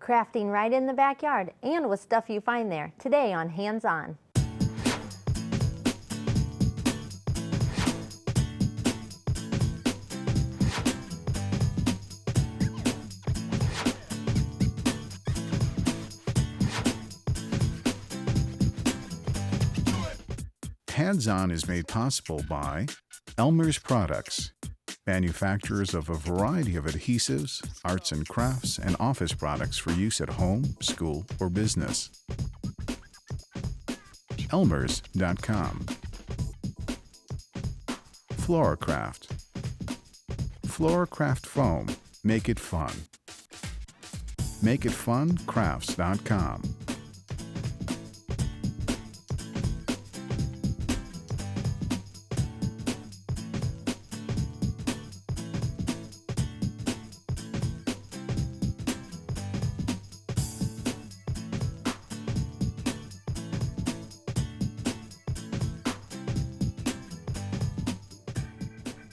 Crafting right in the backyard and with stuff you find there, today on Hands On. Hands On is made possible by Elmer's Products, manufacturers of a variety of adhesives, arts and crafts, and office products for use at home, school, or business. Elmers.com. Floorcraft. Floorcraft foam. Make it fun. MakeItFunCrafts.com.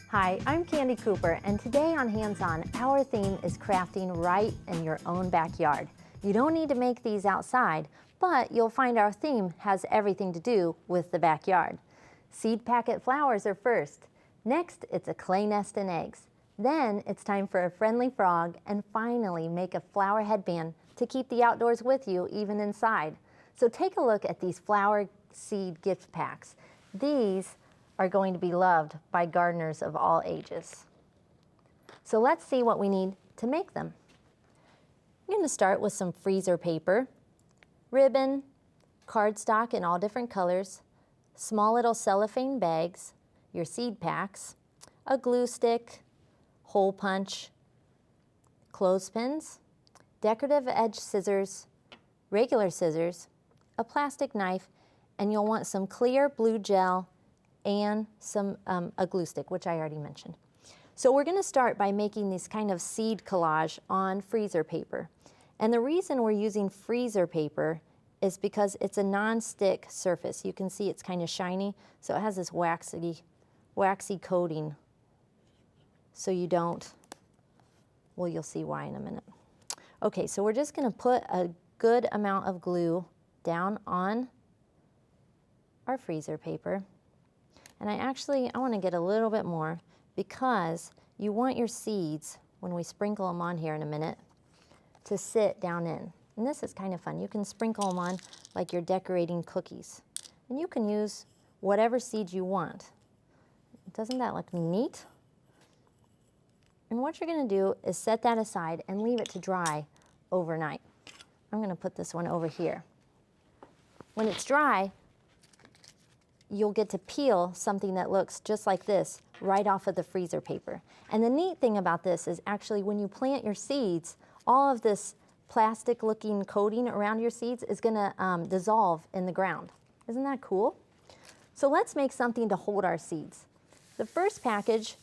Hi, I'm Candie Cooper, and today on Hands On, our theme is crafting right in your own backyard. You don't need to make these outside, but you'll find our theme has everything to do with the backyard. Seed packet flowers are first. Next, it's a clay nest and eggs. Then it's time for a friendly frog, and finally make a flower headband to keep the outdoors with you, even inside. So take a look at these flower seed gift packs. These are going to be loved by gardeners of all ages. So let's see what we need to make them. I'm going to start with some freezer paper, ribbon, cardstock in all different colors, small little cellophane bags, your seed packs, a glue stick, hole punch, clothespins, decorative edge scissors, regular scissors, a plastic knife, and you'll want some clear blue gel and a glue stick, which I already mentioned. So we're going to start by making this kind of seed collage on freezer paper. And the reason we're using freezer paper is because it's a non-stick surface. You can see it's kind of shiny, so it has this waxy coating, so you don't, well, you'll see why in a minute. Okay, so we're just going to put a good amount of glue down on our freezer paper. And I want to get a little bit more because you want your seeds, when we sprinkle them on here in a minute, to sit down in. And this is kind of fun. You can sprinkle them on like you're decorating cookies. And you can use whatever seeds you want. Doesn't that look neat? And what you're going to do is set that aside and leave it to dry overnight. I'm going to put this one over here. When it's dry, you'll get to peel something that looks just like this right off of the freezer paper. And the neat thing about this is actually when you plant your seeds, all of this plastic looking coating around your seeds is gonna dissolve in the ground. Isn't that cool? So let's make something to hold our seeds. The first package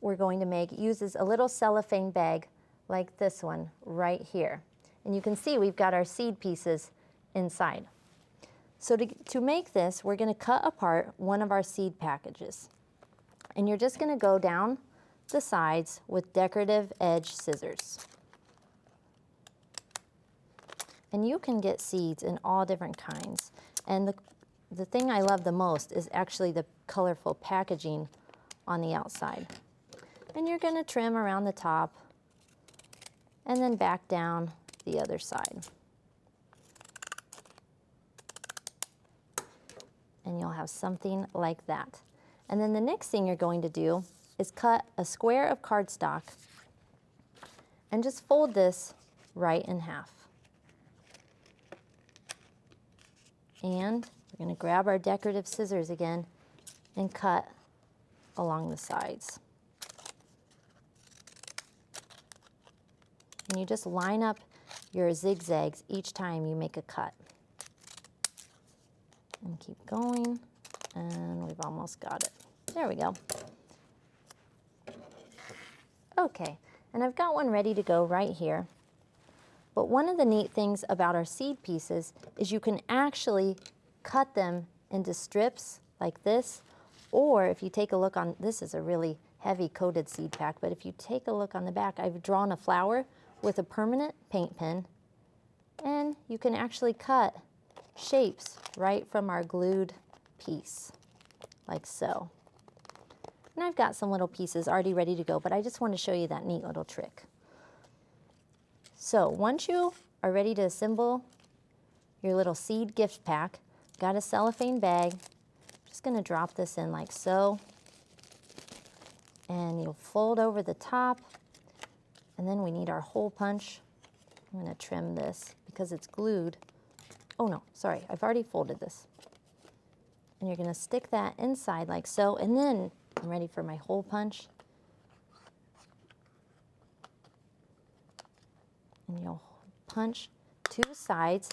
we're going to make uses a little cellophane bag like this one right here. And you can see we've got our seed pieces inside. So to make this, we're going to cut apart one of our seed packages. And you're just going to go down the sides with decorative edge scissors. And you can get seeds in all different kinds. And the thing I love the most is actually the colorful packaging on the outside. And you're going to trim around the top and then back down the other side. And you'll have something like that. And then the next thing you're going to do is cut a square of cardstock and just fold this right in half. And we're going to grab our decorative scissors again and cut along the sides. And you just line up your zigzags each time you make a cut. And keep going, and we've almost got it. There we go. Okay, and I've got one ready to go right here. But one of the neat things about our seed pieces is you can actually cut them into strips like this, or if you take a look on, this is a really heavy coated seed pack, but if you take a look on the back, I've drawn a flower with a permanent paint pen And you can actually cut shapes right from our glued piece, like so. And I've got some little pieces already ready to go, but I just want to show you that neat little trick. So once you are ready to assemble your little seed gift pack, got a cellophane bag, just going to drop this in like so. And you'll fold over the top, and then we need our hole punch. I'm going to trim this because it's glued. Oh no, sorry, I've already folded this. And you're going to stick that inside like so, and then I'm ready for my hole punch. And you'll punch two sides,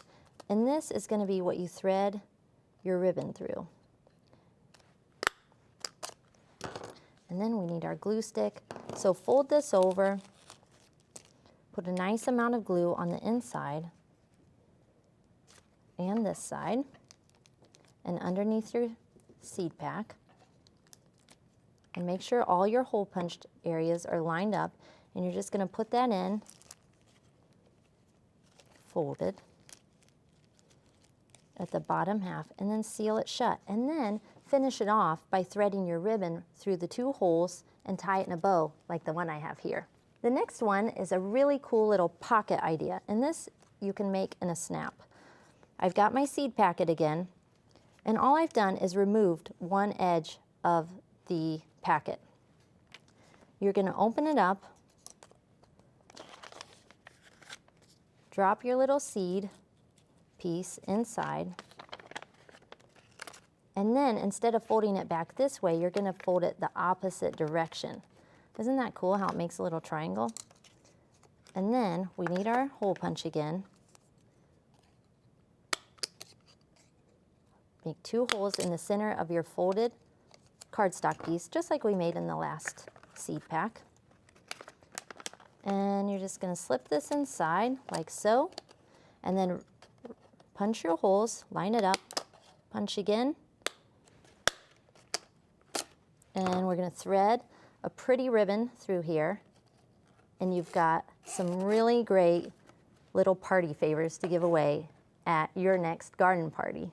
and this is going to be what you thread your ribbon through. And then we need our glue stick. So fold this over, put a nice amount of glue on the inside and this side, and underneath your seed pack. And make sure all your hole punched areas are lined up, and you're just going to put that in, folded at the bottom half, and then seal it shut. And then finish it off by threading your ribbon through the two holes and tie it in a bow like the one I have here. The next one is a really cool little pocket idea, and this you can make in a snap. I've got my seed packet again, and all I've done is removed one edge of the packet. You're going to open it up, drop your little seed piece inside, and then instead of folding it back this way, you're going to fold it the opposite direction. Isn't that cool how it makes a little triangle? And then we need our hole punch again. Make two holes in the center of your folded cardstock piece, just like we made in the last seed pack. And you're just going to slip this inside like so, and then punch your holes, line it up, punch again, and we're going to thread a pretty ribbon through here, and you've got some really great little party favors to give away at your next garden party.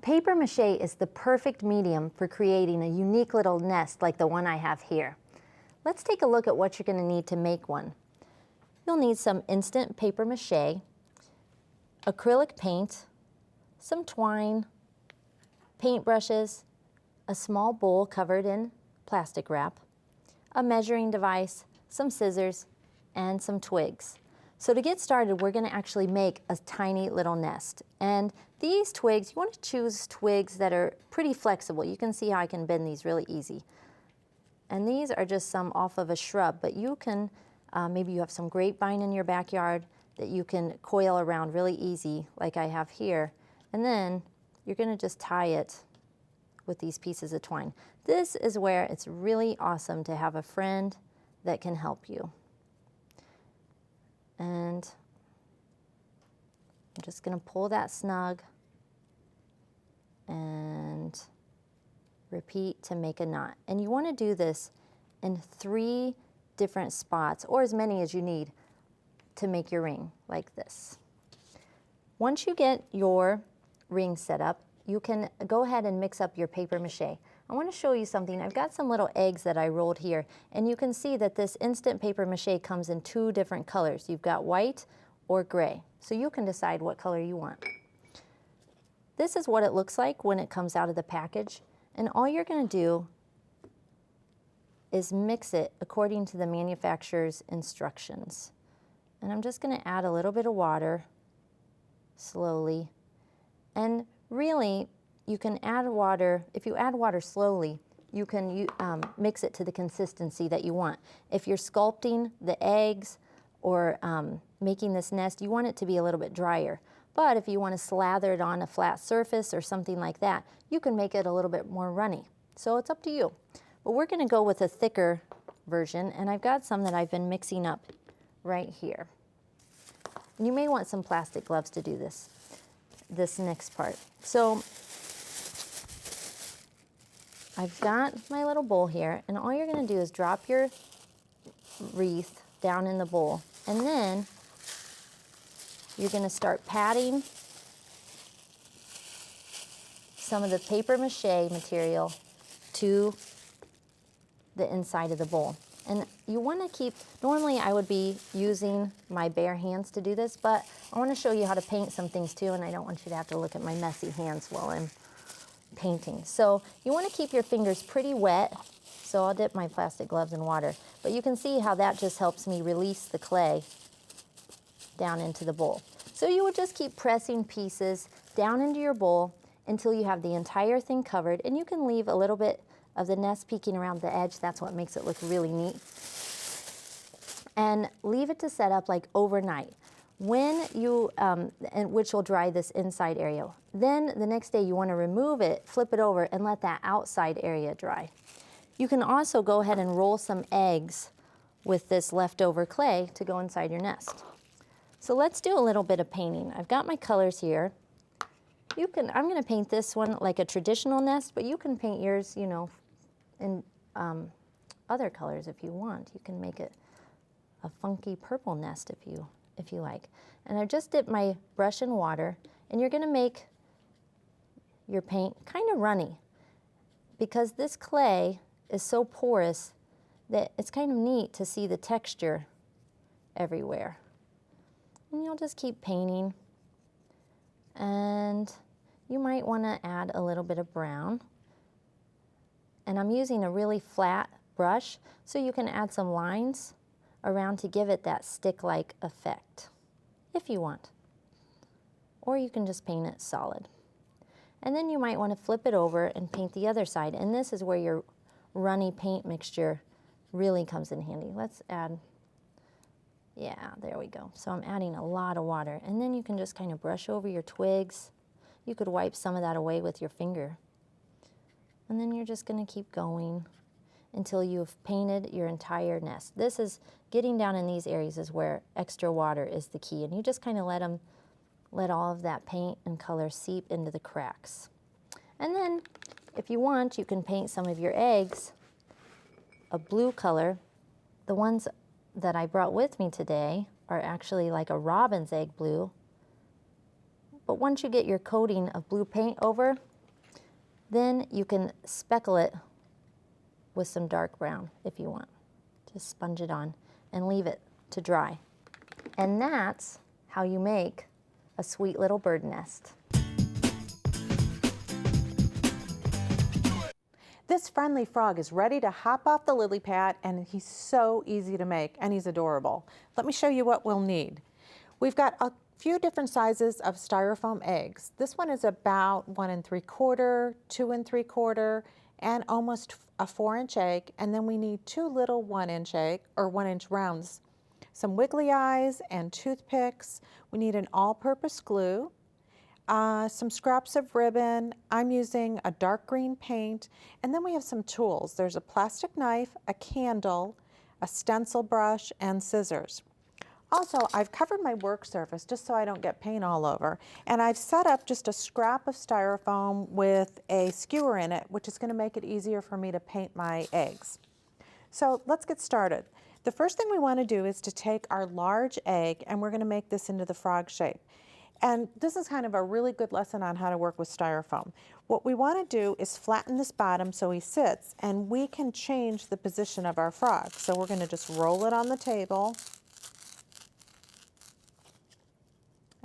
Paper mache is the perfect medium for creating a unique little nest like the one I have here. Let's take a look at what you're going to need to make one. You'll need some instant paper mache, acrylic paint, some twine, paintbrushes, a small bowl covered in plastic wrap, a measuring device, some scissors, and some twigs. So to get started, we're going to actually make a tiny little nest. And these twigs, you want to choose twigs that are pretty flexible. You can see how I can bend these really easy. And these are just some off of a shrub, but you can, maybe you have some grapevine in your backyard that you can coil around really easy, like I have here. And then you're going to just tie it with these pieces of twine. This is where it's really awesome to have a friend that can help you. And I'm just going to pull that snug and repeat to make a knot. And you want to do this in 3 different spots, or as many as you need to make your ring, like this. Once you get your ring set up, you can go ahead and mix up your paper mache. I want to show you something. I've got some little eggs that I rolled here, and you can see that this instant paper mache comes in 2 different colors. You've got white or gray, so you can decide what color you want. This is what it looks like when it comes out of the package, and all you're going to do is mix it according to the manufacturer's instructions. And I'm just going to add a little bit of water slowly, and really you can add water. If you add water slowly, you can mix it to the consistency that you want. If you're sculpting the eggs or making this nest, you want it to be a little bit drier. But if you want to slather it on a flat surface or something like that, you can make it a little bit more runny. So it's up to you. But we're going to go with a thicker version, and I've got some that I've been mixing up right here. And you may want some plastic gloves to do this next part. So I've got my little bowl here, and all you're going to do is drop your wreath down in the bowl. And then you're going to start patting some of the paper mache material to the inside of the bowl. And you want to keep, normally I would be using my bare hands to do this, but I want to show you how to paint some things too, and I don't want you to have to look at my messy hands while I'm painting. So you want to keep your fingers pretty wet. So I'll dip my plastic gloves in water, but you can see how that just helps me release the clay down into the bowl. So you would just keep pressing pieces down into your bowl until you have the entire thing covered, and you can leave a little bit of the nest peeking around the edge. That's what makes it look really neat. And leave it to set up like overnight. When you, and which will dry this inside area. Then the next day you want to remove it, flip it over, and let that outside area dry. You can also go ahead and roll some eggs with this leftover clay to go inside your nest. So let's do a little bit of painting. I've got my colors here. I'm going to paint this one like a traditional nest, but you can paint yours, you know, in other colors if you want. You can make it a funky purple nest if you like. And I've just dipped my brush in water, and you're going to make your paint kind of runny because this clay is so porous that it's kind of neat to see the texture everywhere. And you'll just keep painting, and you might want to add a little bit of brown. And I'm using a really flat brush, so you can add some lines around to give it that stick-like effect, if you want. Or you can just paint it solid. And then you might want to flip it over and paint the other side, and this is where your runny paint mixture really comes in handy. Let's add, yeah, there we go. So I'm adding a lot of water, and then you can just kind of brush over your twigs. You could wipe some of that away with your finger. And then you're just going to keep going until you've painted your entire nest. This is getting down in these areas is where extra water is the key, and you just kind of let all of that paint and color seep into the cracks. And then if you want, you can paint some of your eggs a blue color. The ones that I brought with me today are actually like a robin's egg blue. But once you get your coating of blue paint over, then you can speckle it with some dark brown if you want. Just sponge it on and leave it to dry. And that's how you make a sweet little bird nest. This friendly frog is ready to hop off the lily pad, and he's so easy to make, and he's adorable. Let me show you what we'll need. We've got a few different sizes of styrofoam eggs. This one is about 1 3/4, 2 3/4, and almost a 4-inch egg. And then we need 2 little 1-inch egg or 1-inch rounds, some wiggly eyes and toothpicks. We need an all-purpose glue, some scraps of ribbon. I'm using a dark green paint, and then we have some tools. There's a plastic knife, a candle, a stencil brush, and scissors. Also, I've covered my work surface just so I don't get paint all over, and I've set up just a scrap of styrofoam with a skewer in it, which is going to make it easier for me to paint my eggs. So let's get started. The first thing we want to do is to take our large egg, and we're going to make this into the frog shape. And this is kind of a really good lesson on how to work with styrofoam. What we want to do is flatten this bottom so he sits, and we can change the position of our frog. So we're going to just roll it on the table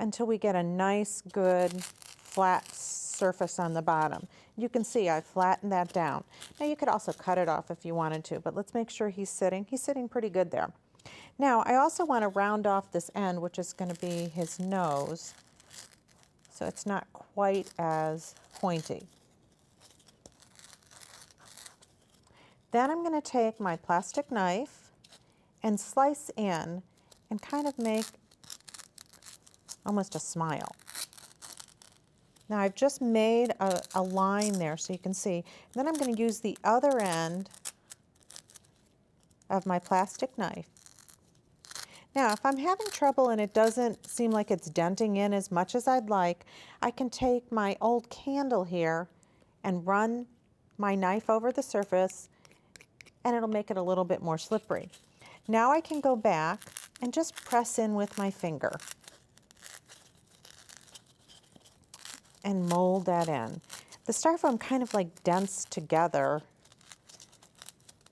until we get a nice, good, flat surface on the bottom. You can see I've flattened that down. Now you could also cut it off if you wanted to, but let's make sure he's sitting. He's sitting pretty good there. Now I also want to round off this end, which is going to be his nose, so it's not quite as pointy. Then I'm going to take my plastic knife and slice in and kind of make almost a smile. Now I've just made a line there so you can see. Then I'm going to use the other end of my plastic knife. Now if I'm having trouble and it doesn't seem like it's denting in as much as I'd like, I can take my old candle here and run my knife over the surface, and it'll make it a little bit more slippery. Now I can go back and just press in with my finger and mold that in. The styrofoam kind of like dents together,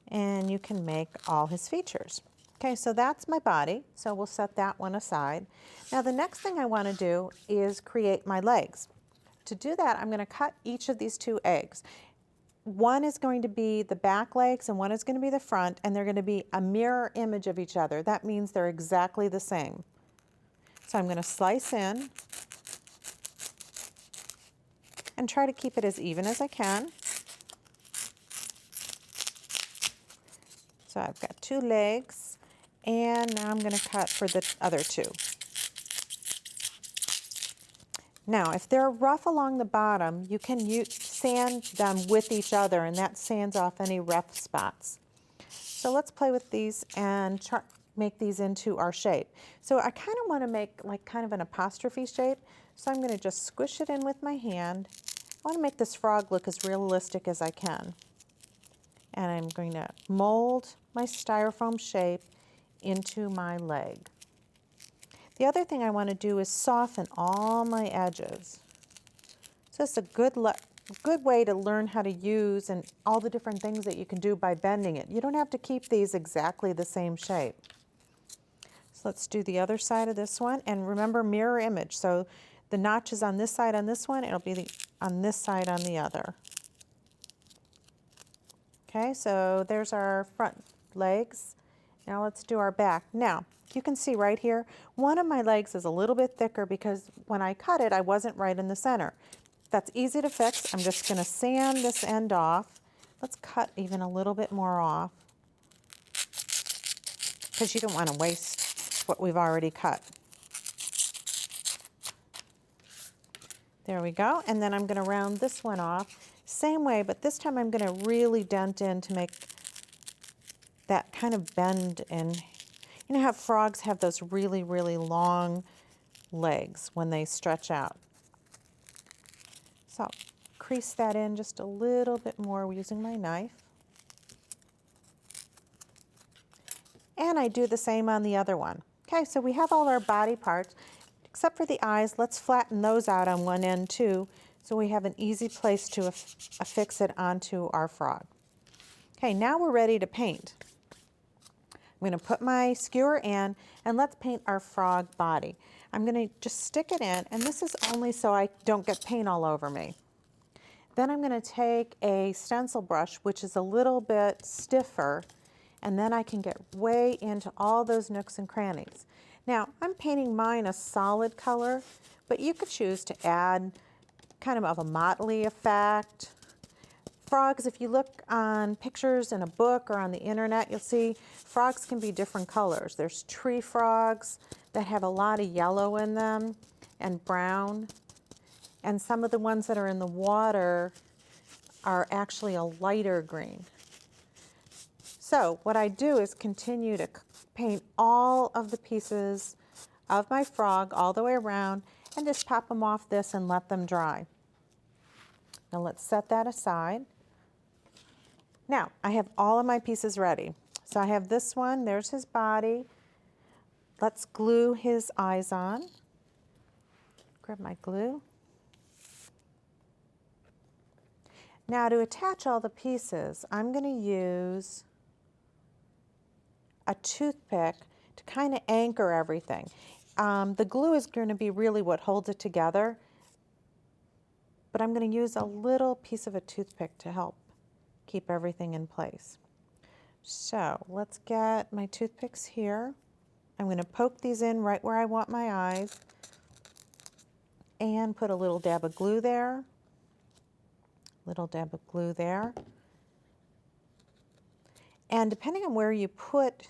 and you can make all his features. Okay, so that's my body, so we'll set that one aside. Now the next thing I want to do is create my legs. To do that, I'm going to cut each of these 2 eggs. One is going to be the back legs and one is going to be the front, and they're going to be a mirror image of each other. That means they're exactly the same. So I'm going to slice in and try to keep it as even as I can. So I've got 2 legs, and now I'm going to cut for the other 2. Now, if they're rough along the bottom, you can sand them with each other, and that sands off any rough spots. So let's play with these and make these into our shape. So I kind of want to make like kind of an apostrophe shape, so I'm going to just squish it in with my hand. I want to make this frog look as realistic as I can. And I'm going to mold my styrofoam shape into my leg. The other thing I want to do is soften all my edges. So it's a good way to learn how to use and all the different things that you can do by bending it. You don't have to keep these exactly the same shape. So let's do the other side of this one, and remember, mirror image. So the notch is on this side on this one, it'll be on this side on the other. Okay, so there's our front legs. Now let's do our back. Now, you can see right here, one of my legs is a little bit thicker because when I cut it, I wasn't right in the center. That's easy to fix. I'm just going to sand this end off. Let's cut even a little bit more off because you don't want to waste what we've already cut. There we go. And then I'm going to round this one off. Same way, but this time I'm going to really dent in to make that kind of bend in. You know how frogs have those really, really long legs when they stretch out. So I'll crease that in just a little bit more using my knife. And I do the same on the other one. Okay, so we have all our body parts, except for the eyes. Let's flatten those out on one end too, so we have an easy place to affix it onto our frog. Okay, now we're ready to paint. I'm going to put my skewer in, and let's paint our frog body. I'm going to just stick it in, and this is only so I don't get paint all over me. Then I'm going to take a stencil brush, which is a little bit stiffer, and then I can get way into all those nooks and crannies. Now, I'm painting mine a solid color, but you could choose to add kind of a motley effect. Frogs, if you look on pictures in a book or on the internet, you'll see frogs can be different colors. There's tree frogs that have a lot of yellow in them and brown. And some of the ones that are in the water are actually a lighter green. So what I do is continue to paint all of the pieces of my frog all the way around and just pop them off this and let them dry. Now let's set that aside. Now, I have all of my pieces ready. So I have this one, there's his body. Let's glue his eyes on. Grab my glue. Now to attach all the pieces, I'm going to use a toothpick to kind of anchor everything. The glue is going to be really what holds it together, but I'm going to use a little piece of a toothpick to help keep everything in place. So let's get my toothpicks here. I'm going to poke these in right where I want my eyes and put a little dab of glue there, little dab of glue there. And depending on where you put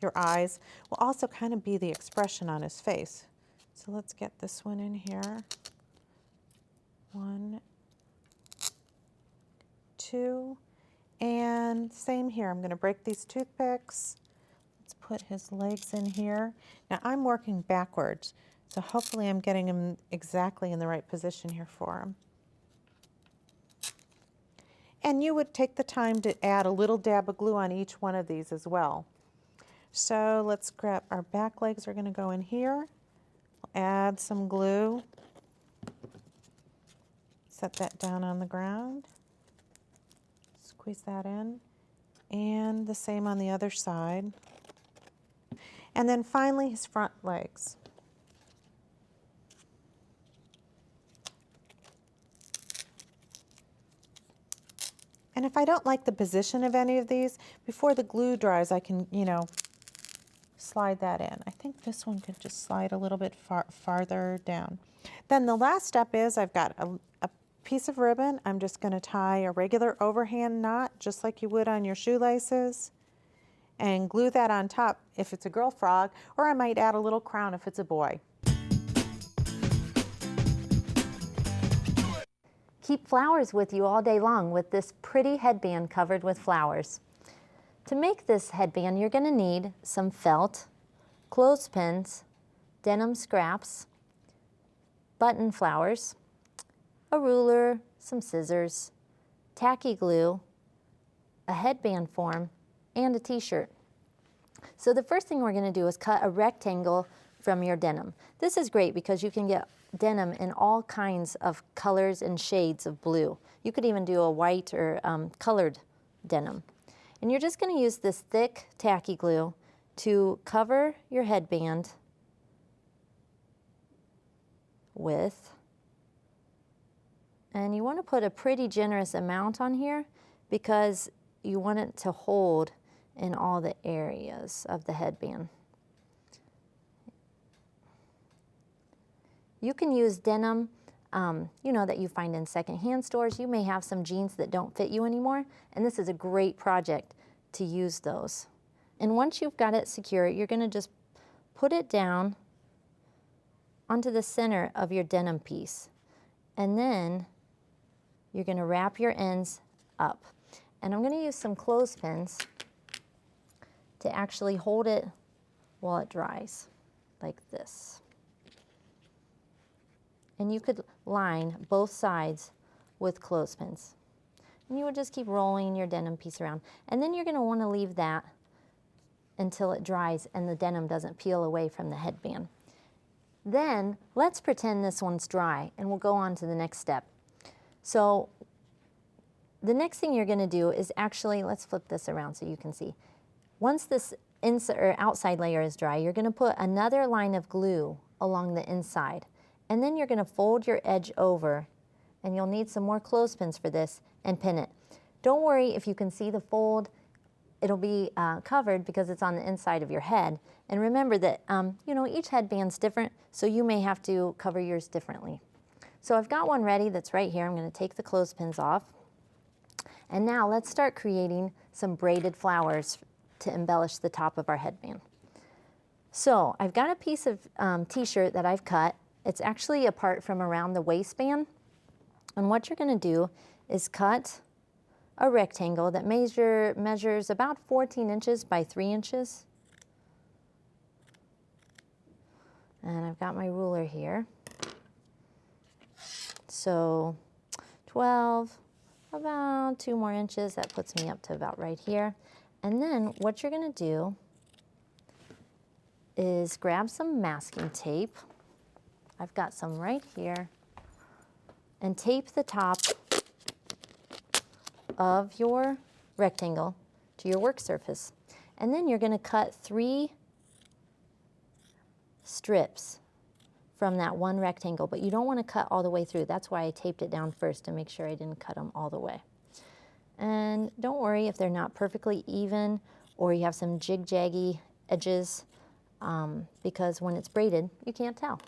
your eyes will also kind of be the expression on his face. So let's get this one in here. 1, 2, and same here. I'm going to break these toothpicks. Let's put his legs in here. Now I'm working backwards, so hopefully I'm getting him exactly in the right position here for him. And you would take the time to add a little dab of glue on each one of these as well. So let's grab our back legs are going to go in here. Add some glue. Set that down on the ground. Squeeze that in. And the same on the other side. And then finally his front legs. And if I don't like the position of any of these, before the glue dries, I can, slide that in. I think this one could just slide a little bit farther down. Then the last step is I've got a piece of ribbon. I'm just going to tie a regular overhand knot, just like you would on your shoelaces, and glue that on top if it's a girl frog, or I might add a little crown if it's a boy. Keep flowers with you all day long with this pretty headband covered with flowers. To make this headband, you're going to need some felt, clothespins, denim scraps, button flowers, a ruler, some scissors, tacky glue, a headband form, and a t-shirt. So the first thing we're going to do is cut a rectangle from your denim. This is great because you can get denim in all kinds of colors and shades of blue. You could even do a white or colored denim. And you're just going to use this thick tacky glue to cover your headband with. And you want to put a pretty generous amount on here because you want it to hold in all the areas of the headband. You can use denim, that you find in secondhand stores. You may have some jeans that don't fit you anymore, and this is a great project to use those. And once you've got it secure, you're going to just put it down onto the center of your denim piece. And then you're going to wrap your ends up. And I'm going to use some clothespins to actually hold it while it dries, like this. And you could line both sides with clothespins. And you would just keep rolling your denim piece around. And then you're going to want to leave that until it dries and the denim doesn't peel away from the headband. Then let's pretend this one's dry and we'll go on to the next step. So the next thing you're going to do is actually, let's flip this around so you can see. Once this outside layer is dry, you're going to put another line of glue along the inside. And then you're going to fold your edge over, and you'll need some more clothespins for this, and pin it. Don't worry if you can see the fold. It'll be covered because it's on the inside of your head. And remember that each headband's different, so you may have to cover yours differently. So I've got one ready that's right here. I'm going to take the clothespins off. And now let's start creating some braided flowers to embellish the top of our headband. So I've got a piece of t-shirt that I've cut. It's actually apart from around the waistband. And what you're going to do is cut a rectangle that measures about 14 inches by 3 inches. And I've got my ruler here. So 12, about 2 more inches. That puts me up to about right here. And then what you're going to do is grab some masking tape. I've got some right here, and tape the top of your rectangle to your work surface. And then you're going to cut 3 strips from that one rectangle, but you don't want to cut all the way through. That's why I taped it down first to make sure I didn't cut them all the way. And don't worry if they're not perfectly even or you have some jig-jaggy edges because when it's braided, you can't tell.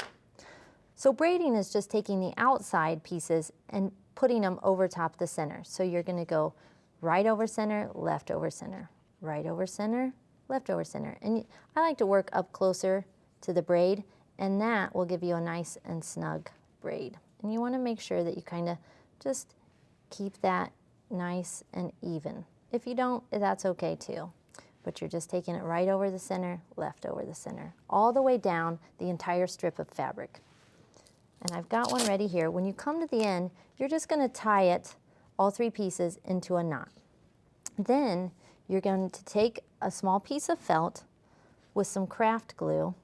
So braiding is just taking the outside pieces and putting them over top the center. So you're going to go right over center, left over center, right over center, left over center. And I like to work up closer to the braid, and that will give you a nice and snug braid. And you want to make sure that you kind of just keep that nice and even. If you don't, that's okay too. But you're just taking it right over the center, left over the center, all the way down the entire strip of fabric. And I've got one ready here. When you come to the end, you're just going to tie it, all 3 pieces, into a knot. Then you're going to take a small piece of felt, with some craft glue.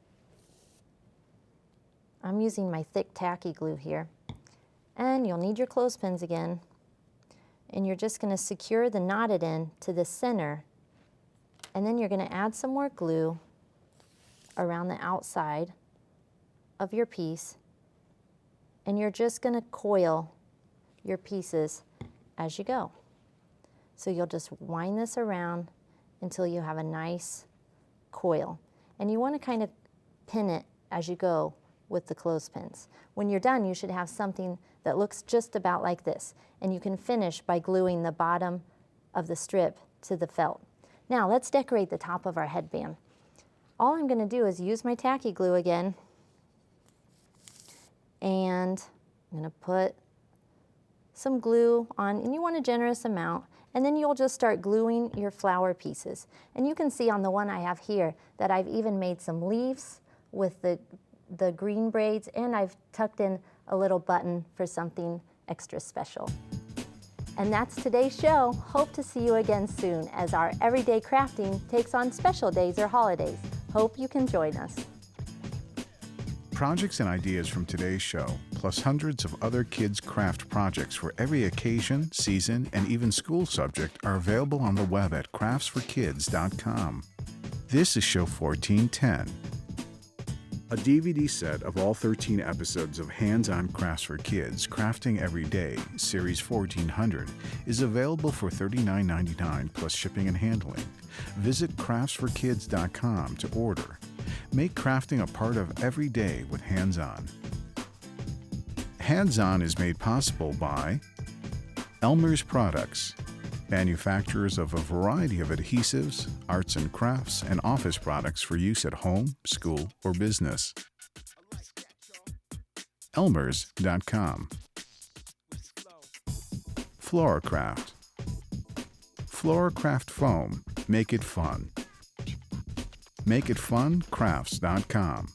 I'm using my thick tacky glue here. And you'll need your clothespins again. And you're just going to secure the knotted end to the center. And then you're going to add some more glue around the outside of your piece. And you're just going to coil your pieces as you go. So you'll just wind this around until you have a nice coil. And you want to kind of pin it as you go with the clothespins. When you're done, you should have something that looks just about like this. And you can finish by gluing the bottom of the strip to the felt. Now let's decorate the top of our headband. All I'm going to do is use my tacky glue again. And I'm going to put some glue on, and you want a generous amount, and then you'll just start gluing your flower pieces. And you can see on the one I have here that I've even made some leaves with the green braids, and I've tucked in a little button for something extra special. And that's today's show. Hope to see you again soon as our everyday crafting takes on special days or holidays. Hope you can join us. Projects and ideas from today's show, plus hundreds of other kids' craft projects for every occasion, season, and even school subject are available on the web at craftsforkids.com. This is show 1410. A DVD set of all 13 episodes of Hands-On Crafts for Kids, Crafting Every Day, Series 1400, is available for $39.99 plus shipping and handling. Visit craftsforkids.com to order. Make crafting a part of every day with Hands-On. Hands-On is made possible by Elmer's Products, manufacturers of a variety of adhesives, arts and crafts, and office products for use at home, school, or business. Elmers.com. Floracraft. Floracraft Foam. Make it fun. MakeItFunCrafts.com.